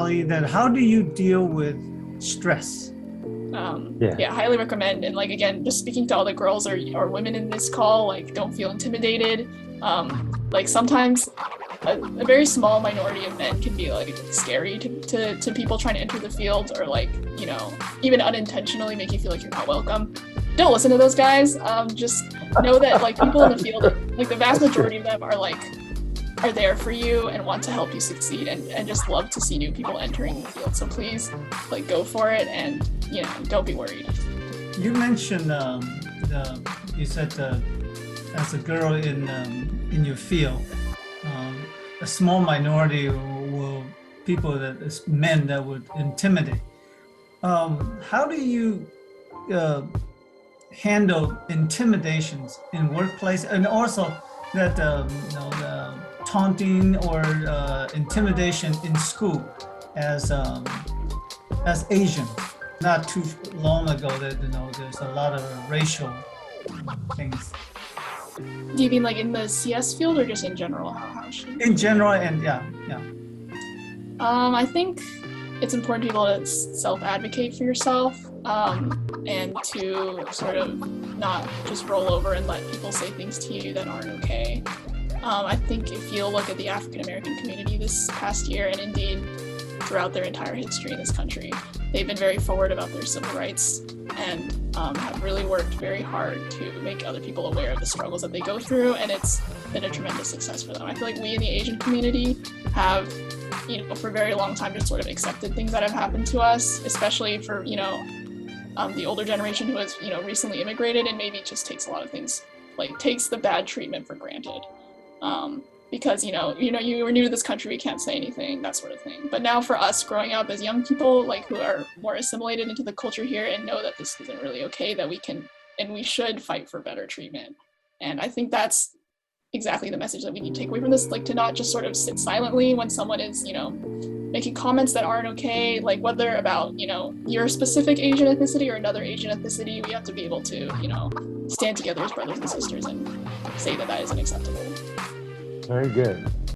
Ali, that how do you deal with stress? Yeah, highly recommend. And like, again, just speaking to all the girls or women in this call, like, don't feel intimidated. Like sometimes a very small minority of men can be like scary to people trying to enter the field, or like, you know, even unintentionally make you feel like you're not welcome. Don't listen to those guys. Just know that like people in the field, like the vast majority of them are there for you and want to help you succeed, and just love to see new people entering the field. So please, like, go for it, and, you know, don't be worried. You mentioned you said as a girl in your field, a small minority will people that is men that would intimidate. How do you handle intimidations in workplace, and also that the taunting or intimidation in school as Asian? Not too long ago, that there's a lot of racial things. Do you mean like in the CS field or just in general? In general, and yeah. I think it's important to be able to self-advocate for yourself, and to sort of not just roll over and let people say things to you that aren't okay. I think if you look at the African American community this past year, and indeed throughout their entire history in this country, they've been very forward about their civil rights, and have really worked very hard to make other people aware of the struggles that they go through, and it's been a tremendous success for them. I feel like we in the Asian community have, you know, for a very long time just sort of accepted things that have happened to us, especially for, you know, the older generation who has, you know, recently immigrated and maybe just takes a lot of things, like takes the bad treatment for granted. Because, you know, you were new to this country, we can't say anything, that sort of thing. But now for us growing up as young people, like, who are more assimilated into the culture here and know that this isn't really okay, that we can and we should fight for better treatment. And I think that's exactly the message that we need to take away from this, like, to not just sort of sit silently when someone is, you know, making comments that aren't okay, like whether about, you know, your specific Asian ethnicity or another Asian ethnicity. We have to be able to, you know, stand together as brothers and sisters and say that that isn't acceptable. Very good.